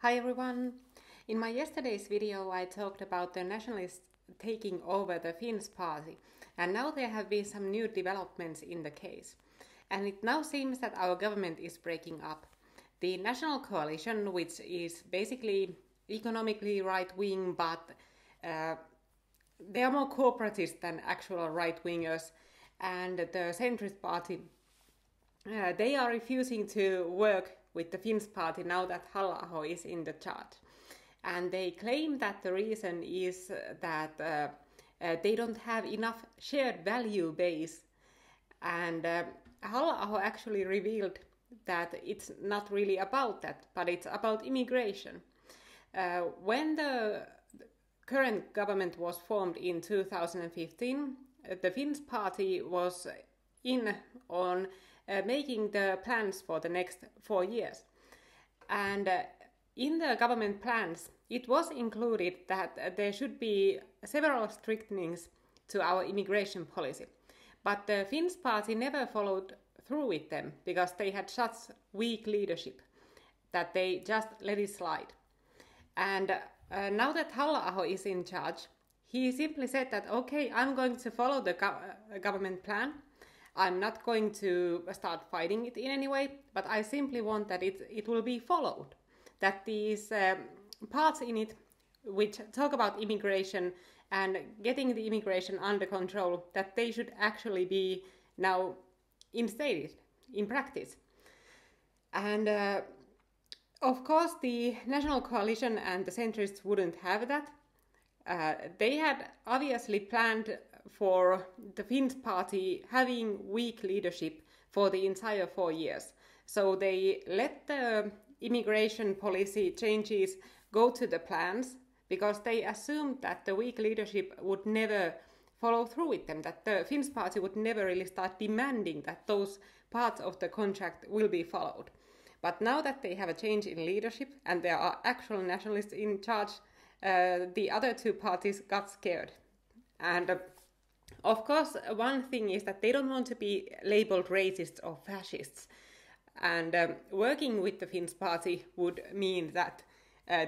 Hi everyone! In my yesterday's video I talked about the nationalists taking over the Finns party, and now there have been some new developments in the case. And it now seems that our government is breaking up. The National Coalition, which is basically economically right-wing, but they are more corporatist than actual right-wingers, and the centrist party, they are refusing to work with the Finns party now that Halla-aho is in the charge. And they claim that the reason is that they don't have enough shared value base. And Halla-aho actually revealed that it's not really about that, but it's about immigration. When the current government was formed in 2015, the Finns party was in on making the plans for the next 4 years. And in the government plans, it was included that there should be several strictenings to our immigration policy. But the Finns party never followed through with them because they had such weak leadership that they just let it slide. And now that Halla-aho is in charge, he simply said that, okay, I'm going to follow the government plan. I'm not going to start fighting it in any way, but I simply want that it will be followed. That these parts in it which talk about immigration and getting the immigration under control, that they should actually be now instated in practice. And of course the National Coalition and the centrists wouldn't have that. They had obviously planned for the Finns party having weak leadership for the entire 4 years. So they let the immigration policy changes go to the plans because they assumed that the weak leadership would never follow through with them, that the Finns party would never really start demanding that those parts of the contract will be followed. But now that they have a change in leadership and there are actual nationalists in charge, the other two parties got scared. And of course, one thing is that they don't want to be labeled racists or fascists. And working with the Finns party would mean that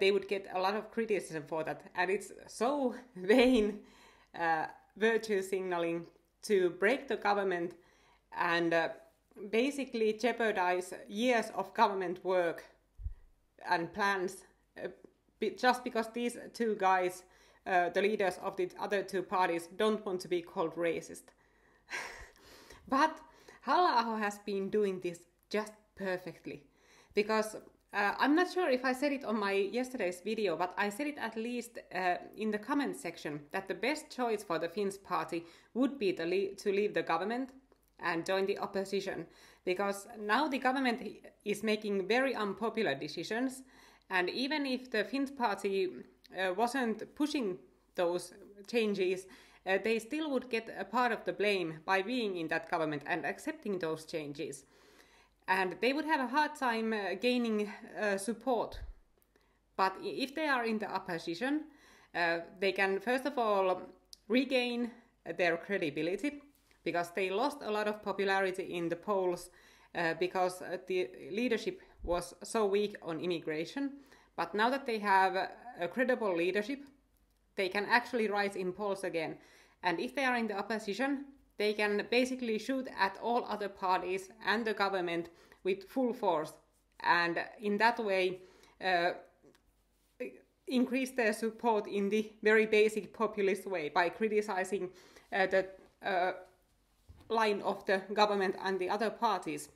they would get a lot of criticism for that. And it's so vain virtue signaling to break the government and basically jeopardize years of government work and plans just because these two guys, the leaders of the other two parties, don't want to be called racist. But Halla-aho has been doing this just perfectly. Because I'm not sure if I said it on my yesterday's video, but I said it at least in the comment section that the best choice for the Finns party would be to leave the government and join the opposition. Because now the government is making very unpopular decisions. And even if the Finns party wasn't pushing those changes, they still would get a part of the blame by being in that government and accepting those changes. And they would have a hard time gaining support. But if they are in the opposition, they can first of all regain their credibility, because they lost a lot of popularity in the polls because the leadership was so weak on immigration. But now that they have a credible leadership, they can actually rise in polls again. And if they are in the opposition, they can basically shoot at all other parties and the government with full force. And in that way, increase their support in the very basic populist way by criticizing the line of the government and the other parties.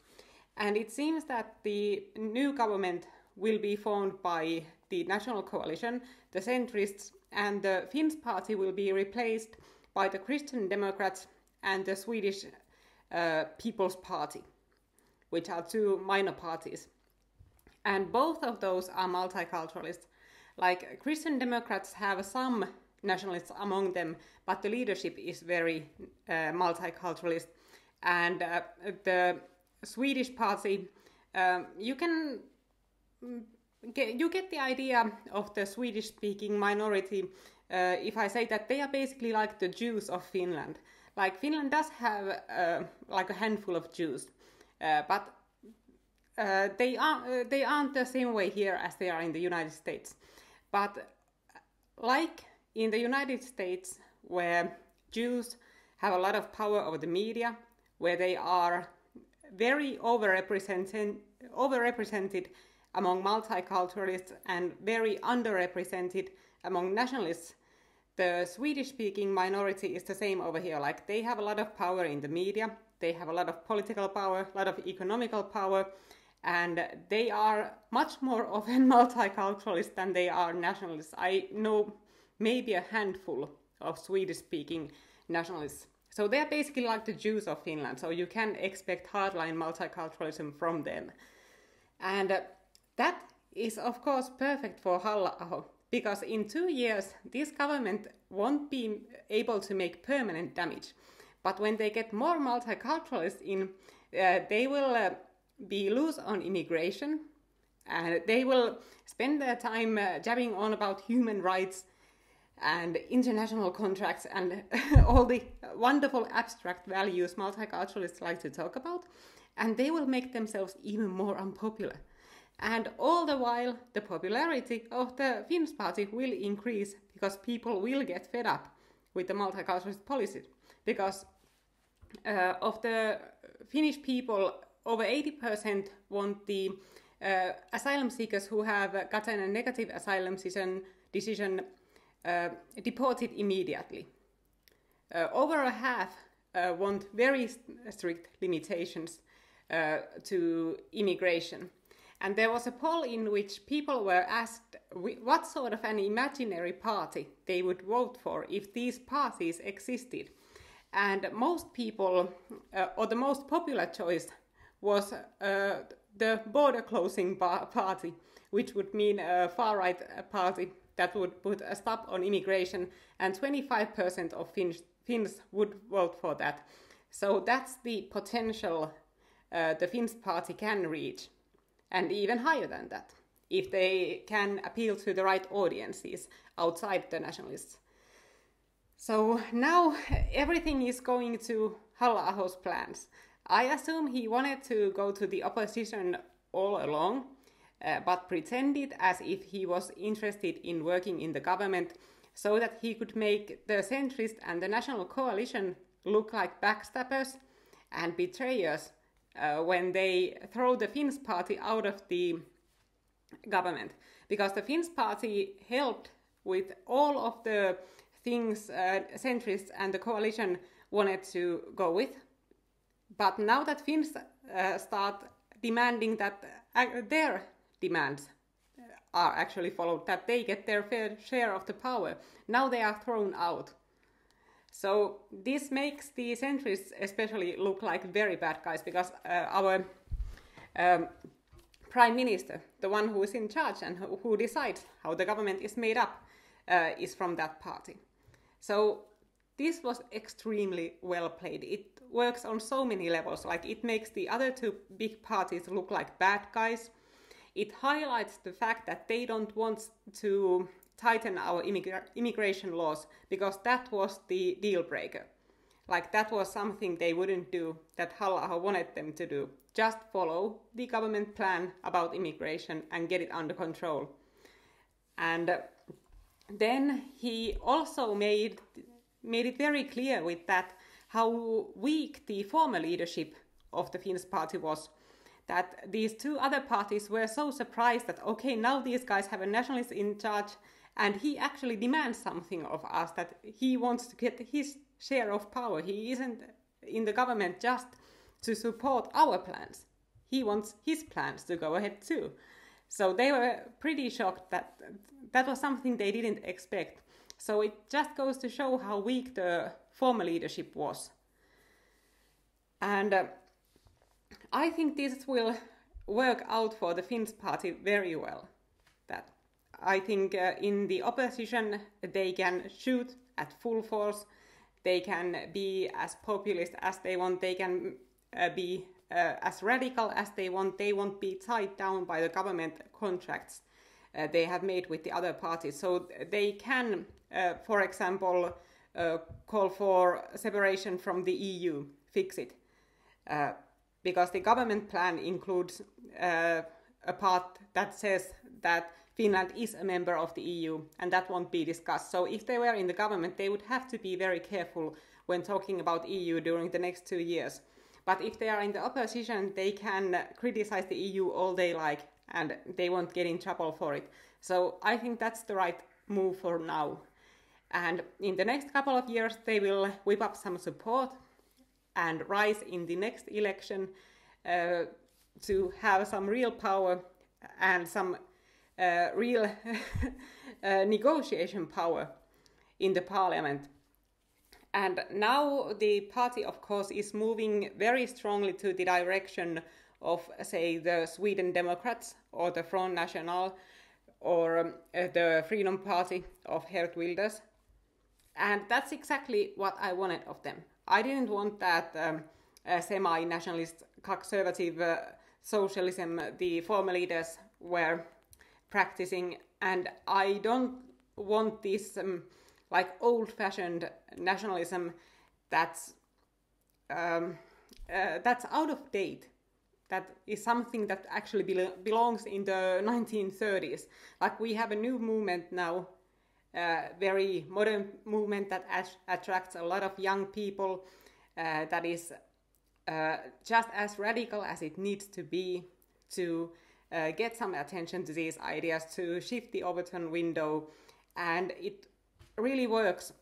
And it seems that the new government will be formed by the National Coalition, the centrists, and the Finns party will be replaced by the Christian Democrats and the Swedish People's Party, which are two minor parties. And both of those are multiculturalists. Like, Christian Democrats have some nationalists among them, but the leadership is very multiculturalist. And the Swedish party, you get the idea of the Swedish-speaking minority if I say that they are basically like the Jews of Finland. Like, Finland does have like a handful of Jews, but they aren't the same way here as they are in the United States. But like in the United States, where Jews have a lot of power over the media, where they are very overrepresented among multiculturalists and very underrepresented among nationalists, the Swedish-speaking minority is the same over here. Like, they have a lot of power in the media, they have a lot of political power, a lot of economical power, and they are much more often multiculturalist than they are nationalists. I know maybe a handful of Swedish-speaking nationalists. So they're basically like the Jews of Finland, so you can expect hardline multiculturalism from them. And that is of course perfect for Halla-aho, because in 2 years this government won't be able to make permanent damage. But when they get more multiculturalists in, they will be loose on immigration, and they will spend their time jabbing on about human rights and international contracts and all the wonderful abstract values multiculturalists like to talk about, and they will make themselves even more unpopular. And all the while, the popularity of the Finns party will increase, because people will get fed up with the multiculturalist policies. Because of the Finnish people, over 80% want the asylum seekers who have gotten a negative asylum decision deported immediately. Over a half want very strict limitations to immigration. And there was a poll in which people were asked what sort of an imaginary party they would vote for if these parties existed. And most people, or the most popular choice, was the border closing party, which would mean a far-right party that would put a stop on immigration, and 25% of Finns would vote for that. So that's the potential the Finns party can reach, and even higher than that, if they can appeal to the right audiences outside the nationalists. So now everything is going to Halla-aho's plans. I assume he wanted to go to the opposition all along, but pretended as if he was interested in working in the government, so that he could make the centrist and the national coalition look like backstabbers and betrayers when they throw the Finns party out of the government. Because the Finns party helped with all of the things centrists and the coalition wanted to go with. But now that Finns start demanding that their demands are actually followed, that they get their fair share of the power, now they are thrown out. So this makes the centrists especially look like very bad guys, because our prime minister, the one who is in charge and who decides how the government is made up, is from that party. So this was extremely well played. It works on so many levels. Like, it makes the other two big parties look like bad guys. It highlights the fact that they don't want to tighten our immigration laws, because that was the deal breaker. Like, that was something they wouldn't do, that Halla-aho wanted them to do. Just follow the government plan about immigration and get it under control. And then he also made it very clear with that how weak the former leadership of the Finns party was. That these two other parties were so surprised that, okay, now these guys have a nationalist in charge, and he actually demands something of us, that he wants to get his share of power. He isn't in the government just to support our plans. He wants his plans to go ahead too. So they were pretty shocked that that was something they didn't expect. So it just goes to show how weak the former leadership was. And I think this will work out for the Finns party very well. That I think in the opposition they can shoot at full force, they can be as populist as they want, they can be as radical as they won't be tied down by the government contracts they have made with the other parties. So they can, for example, call for separation from the EU, fix it. because the government plan includes a part that says that Finland is a member of the EU, and that won't be discussed. So if they were in the government, they would have to be very careful when talking about EU during the next 2 years. But if they are in the opposition, they can criticize the EU all they like, and they won't get in trouble for it. So I think that's the right move for now. And in the next couple of years, they will whip up some support and rise in the next election to have some real power and some real negotiation power in the parliament. And now the party, of course, is moving very strongly to the direction of, say, the Sweden Democrats or the Front National or the Freedom Party of Geert Wilders. And that's exactly what I wanted of them. I didn't want that semi-nationalist, conservative socialism the former leaders were practicing, and I don't want this like old-fashioned nationalism that's out of date. That is something that actually belongs in the 1930s. Like we have a new movement now, very modern movement that attracts a lot of young people, that is just as radical as it needs to be to get some attention to these ideas, to shift the Overton window, and it really works.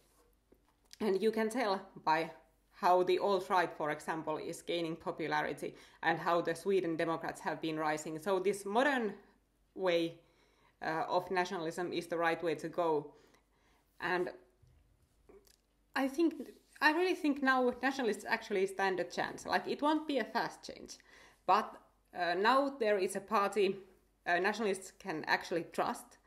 And you can tell by how the alt-right, for example, is gaining popularity and how the Sweden Democrats have been rising. So this modern way of nationalism is the right way to go. And I really think now nationalists actually stand a chance. Like, it won't be a fast change, but now there is a party nationalists can actually trust,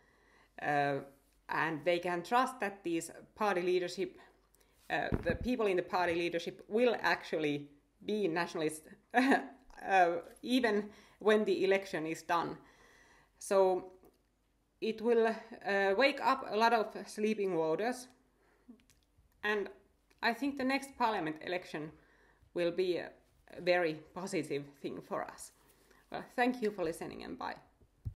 and they can trust that these party leadership, the people in the party leadership will actually be nationalists even when the election is done. So it will wake up a lot of sleeping voters, and I think the next parliament election will be a very positive thing for us. Well, thank you for listening, and bye.